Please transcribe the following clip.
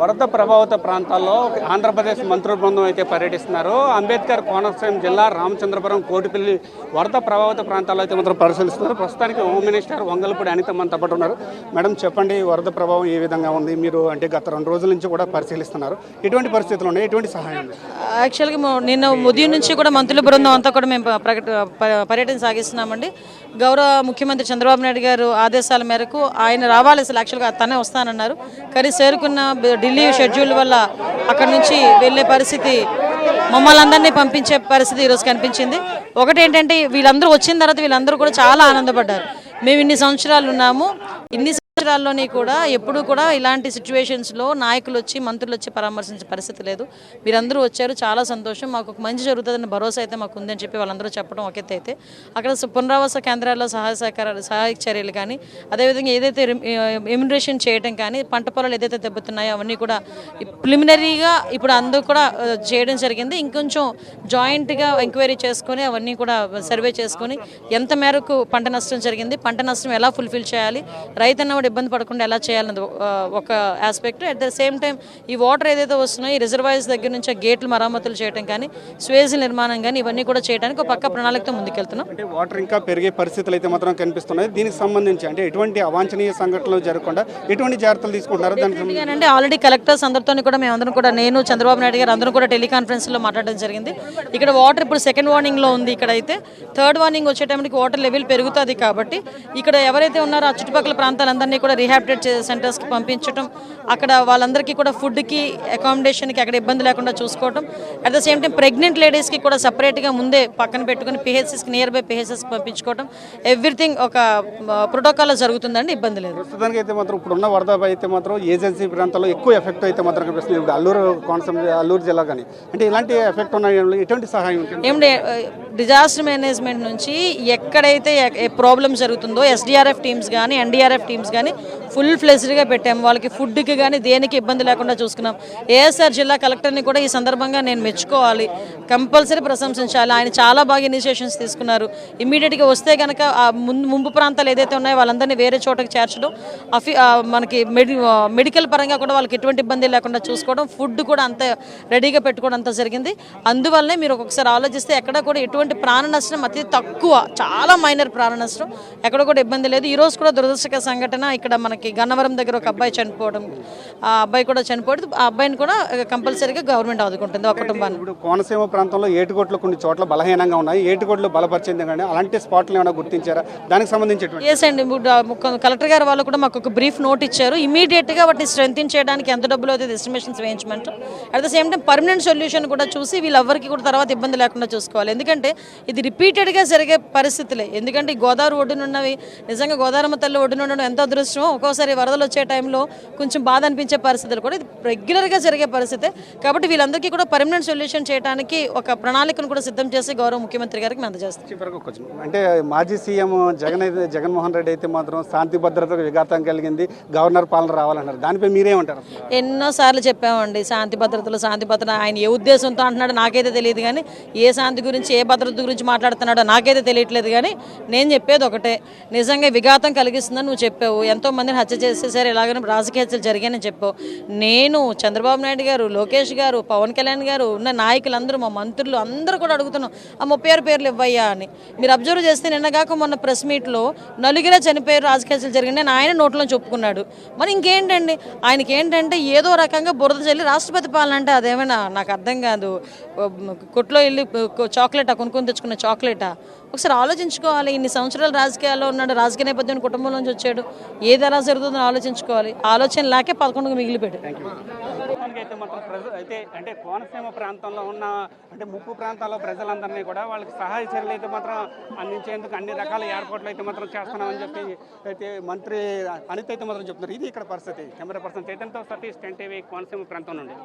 వరద ప్రభావిత ప్రాంతాల్లో ఆంధ్రప్రదేశ్ మంత్రుల బృందం అయితే పర్యటిస్తున్నారు. అంబేద్కర్ కోనసీమ జిల్లా రామచంద్రపురం కోటిపల్లి వరద ప్రభావిత ప్రాంతాల్లో అయితే మాత్రం పరిశీలిస్తున్నారు. ప్రస్తుతానికి హోమ్ మినిస్టర్ వంగలపూడి అనిత మనతో పాటు ఉన్నారు. మేడం చెప్పండి, వరద ప్రభావం ఏ విధంగా ఉంది? మీరు అంటే గత 2 రోజుల నుంచి కూడా పరిశీలిస్తున్నారు. ఎటువంటి పరిస్థితులు ఉన్నాయి? ఎటువంటి సహాయం? యాక్చువల్గా నిన్న ఉదయం నుంచి కూడా మంత్రుల బృందం అంతా కూడా మేము పర్యటన సాగిస్తున్నామండి. గౌరవ ముఖ్యమంత్రి చంద్రబాబు నాయుడు గారు ఆదేశాల మేరకు ఆయన రావాలి, అసలు యాక్చువల్గా తనే వస్తానన్నారు. కానీ చేరుకున్న ఢిల్లీ షెడ్యూల్ వల్ల అక్కడ నుంచి వెళ్ళే పరిస్థితి, మమ్మల్ని అందరినీ పంపించే పరిస్థితి ఈరోజు కనిపించింది. ఒకటి ఏంటంటే, వీళ్ళందరూ వచ్చిన తర్వాత వీళ్ళందరూ కూడా చాలా ఆనందపడ్డారు. మేము ఇన్ని సంవత్సరాలు ఉన్నాము, ఇన్ని సంవత్సరాల్లోని కూడా ఎప్పుడు కూడా ఇలాంటి సిచ్యువేషన్స్లో నాయకులు వచ్చి మంత్రులు వచ్చి పరామర్శించే పరిస్థితి లేదు. మీరందరూ వచ్చారు, చాలా సంతోషం, మాకు ఒక మంచి జరుగుతుందని భరోసా అయితే మాకు ఉందని చెప్పి వాళ్ళందరూ చెప్పడం ఒక ఎత్తు అయితే, అక్కడ పునరావాస కేంద్రాల్లో సహాయక చర్యలు కానీ, అదేవిధంగా ఏదైతే ఎమ్యునరేషన్ చేయడం కానీ, పంట పొలాలు ఏదైతే దెబ్బతున్నాయో అవన్నీ కూడా ప్రిలిమినరీగా ఇప్పుడు అందరూ కూడా చేయడం జరిగింది. ఇంకొంచెం జాయింట్గా ఎంక్వైరీ చేసుకొని అవన్నీ కూడా సర్వే చేసుకొని ఎంత మేరకు పంట నష్టం జరిగింది, పంట నష్టం ఎలా ఫుల్ఫిల్ చేయాలి, రైతు అన్నవాడు ఇబ్బంది పడకుండా ఎలా చేయాలన్నది ఒక aspect. At the same time ఈ వాటర్ ఏదైతే వస్తున్నాయో ఈ రిజర్వాయర్స్ దగ్గర నుంచి గేట్లు మరమ్మతులు చేయడం కానీ, స్వేజ్ నిర్మాణం కానీ ఇవన్నీ కూడా చేయడానికి ఒక పక్క ప్రణాళికతో ముందుకెళ్తున్నాం. అంటే వాటర్ ఇంకా పెరిగే పరిస్థితులు అయితే మాత్రం కనిపిస్తున్నాయి. దీనికి సంబంధించి అంటే ఎటువంటి అవాంఛనీయ సంఘటనలు జరగకుండా ఎటువంటి జాగ్రత్తలు తీసుకుంటారు? దానికి ఆల్రెడీ కలెక్టర్స్ అందరితో కూడా మేమందరం కూడా, నేను చంద్రబాబు నాయుడు గారు అందరూ కూడా టెలికాన్ఫరెన్స్లో మాట్లాడడం జరిగింది. ఇక్కడ వాటర్ ఇప్పుడు 2nd వార్నింగ్లో ఉంది. ఇక్కడ అయితే 3rd వార్నింగ్ వచ్చేటప్పటికి వాటర్ లెవెల్ పెరుగుతుంది. కాబట్టి ఇక్కడ ఎవరైతే ఉన్నారో ఆ చుట్టుపక్కల ప్రాంతాలందరినీ కూడా రీహాబిలిటేట్ సెంటర్స్కి పంపించడం, అక్కడ వాళ్ళందరికీ కూడా ఫుడ్కి, అకామిడేషన్కి అక్కడ ఇబ్బంది లేకుండా చూసుకోవడం. At the same time pregnant లేడీస్కి కూడా సపరేట్గా ముందే పక్కన పెట్టుకుని పిహెచ్సిస్కి, నియర్ బై పిహెచ్సిస్కి పంపించుకోవడం, ఎవ్రీథింగ్ ఒక ప్రోటోకాల్లో జరుగుతుందండి, ఇబ్బంది లేదు. ప్రస్తుతానికి అయితే మాత్రం ఇప్పుడున్న వరద అయితే మాత్రం ఏజెన్సీ ప్రాంతాల్లో ఎక్కువ ఎఫెక్ట్ అయితే మాత్రం కనిపిస్తుంది. ఇప్పుడు అల్లూరు జిల్లా కానీ అంటే ఇలాంటి ఎఫెక్ట్ ఉన్న ఎటువంటి సహాయం ఏమంటే, డిజాస్టర్ మేనేజ్మెంట్ నుంచి ఎక్కడైతే ప్రాబ్లమ్ జరుగుతుందో ఎస్డిఆర్ఎఫ్ టీమ్స్ కానీ, ఎన్డీఆర్ఎఫ్ టీమ్స్ కానీ ఫుల్ ఫ్లెజ్డ్గా పెట్టాము. వాళ్ళకి ఫుడ్కి కానీ దేనికి ఇబ్బంది లేకుండా చూసుకున్నాం. ఏఎస్ఆర్ జిల్లా కలెక్టర్ని కూడా ఈ సందర్భంగా నేను మెచ్చుకోవాలి, కంపల్సరీ ప్రశంసించాలి. ఆయన చాలా బాగా ఇనిషియేషన్స్ తీసుకున్నారు. ఇమ్మీడియట్గా వస్తే కనుక ఆ ముంపు ప్రాంతాలు ఏదైతే ఉన్నాయో వాళ్ళందరినీ వేరే చోటకి చేర్చడం, మనకి మెడికల్ పరంగా కూడా వాళ్ళకి ఎటువంటి ఇబ్బంది లేకుండా చూసుకోవడం, ఫుడ్ కూడా అంత రెడీగా పెట్టుకోవడం అంతా జరిగింది. అందువల్లనే మీరు ఒక్కొక్కసారి ఆలోచిస్తే ఎక్కడ కూడా ఎటువంటి ప్రాణ నష్టం అతి తక్కువ, చాలా మైనర్ ప్రాణ నష్టం, ఎక్కడ కూడా ఇబ్బంది లేదు. ఈరోజు కూడా దురదృష్టకర సంఘటన, ఇక్కడ మనకి గన్నవరం దగ్గర ఒక అబ్బాయి చనిపోవడం, ఆ అబ్బాయి కూడా చనిపోవడం, ఆ అబ్బాయిని కూడా కంపల్సరీగా గవర్నమెంట్ ఆదుకుంటుంది ఆ కుటుంబాన్ని. ఇప్పుడు కోనసీమ ప్రాంతంలో ఏటిగొట్లు కొన్ని చోట్ల బలహీనంగా ఉన్నాయి, ఏటిగొట్లు బలపరిచింది కానీ అలాంటి స్పాట్లు ఏమైనా గుర్తించారా? దానికి సంబంధించి ఎస్ అండి, కలెక్టర్ గారు వాళ్ళు కూడా మాకు ఒక బ్రీఫ్ నోట్ ఇచ్చారు. ఇమీడియట్గా వాటిని స్ట్రెంథిన్ చేయడానికి ఎంత డబ్బులు అవుతుంది ఎస్టిమేషన్స్ వేయించమంట. At the same time permanent solution కూడా చూసి వీళ్ళెవరికి కూడా తర్వాత ఇబ్బంది లేకుండా చూసుకోవాలి. ఎందుకంటే ఇది రిపీటెడ్గా జరిగే పరిస్థితులే. ఎందుకంటే గోదావరి ఒడ్డునున్నవి నిజంగా గోదావరమ్మ తల్లి ఒడ్డునుండడం ఎంత అదృష్టమో, ఒక్కోసారి వరదలు వచ్చే టైంలో కొంచెం బాధ అనిపించే పరిస్థితులు కూడా ఇది రెగ్యులర్గా జరిగే పరిస్థితి. కాబట్టి వీళ్ళందరికీ కూడా పర్మనెంట్ సొల్యూషన్ చేయడానికి ఒక ప్రణాళికను కూడా సిద్ధం చేసి గౌరవ ముఖ్యమంత్రి గారికి మేము అందజేస్తాం. అంటే మాజీ సీఎం జగన్మోహన్ రెడ్డి అయితే మాత్రం శాంతి భద్రతకు విఘాతం కలిగింది, గవర్నర్ పాలన రావాలన్నారు. దానిపై మీరేమంటారు? ఎన్నోసార్లు చెప్పామండి, శాంతి భద్రత ఆయన ఏ ఉద్దేశంతో అంటున్నాడో నాకైతే తెలియదు. కానీ ఏ శాంతి గురించి, ఏ భద్రత గురించి మాట్లాడుతున్నాడో నాకైతే తెలియట్లేదు. కానీ నేను చెప్పేది ఒకటే, నిజంగా విఘాతం కలిగిస్తుందని నువ్వు చెప్పావు. ఎంతో మందిని హత్య చేసేసారు, ఇలాగనే రాజకీయ హత్యలు జరిగాయని చెప్పావు. నేను, చంద్రబాబు నాయుడు గారు, లోకేష్ గారు, పవన్ కళ్యాణ్ గారు, ఉన్న నాయకులందరూ, మా మంత్రులు అందరూ కూడా అడుగుతున్నాం ఆ 36 పేర్లు ఇవ్వయ్యా అని. మీరు అబ్జర్వ్ చేస్తే నిన్నగాక మొన్న ప్రెస్ మీట్లో నలుగురే చనిపోయారు, రాజకీయ హత్యలు జరిగినాయి ఆయన నోట్లో చెప్పుకున్నాడు. మరి ఇంకేంటండి, ఆయనకి ఏంటంటే ఏదో రకంగా బురద చల్లి రాష్ట్రపతి పాలన అంటే అదేమైనా నాకు అర్థం కాదు. కొట్లో వెళ్ళి చాక్లెటా కొనుక్కొని తెచ్చుకున్న చాక్లెటా? ఒకసారి ఆలోచించుకోవాలి. ఇన్ని సంవత్సరాలు రాజకీయాల్లో ఉన్నాడు, రాజకీయ నేపథ్యం కుటుంబం నుంచి వచ్చాడు, ఏది ఎలా జరుగుతుందో ఆలోచించుకోవాలి. ఆలోచన లేకే 11కు మిగిలిపోయాడు. అయితే మాత్రం అయితే అంటే కోనసీమ ప్రాంతంలో ఉన్న అంటే ముప్పు ప్రాంతాల్లో ప్రజలందరినీ కూడా వాళ్ళకి సహాయ చర్యలు అయితే మాత్రం అందించేందుకు అన్ని రకాల ఏర్పాట్లు అయితే మాత్రం చేస్తున్నామని చెప్పి అయితే మంత్రి అనిత అయితే మాత్రం చెప్తున్నారు. ఇది ఇక్కడ పరిస్థితి. కెమెరా పర్సన్ చైతన్యతో సతీష్, 10 టీవీ, కోనసీమ ప్రాంతం నుండి.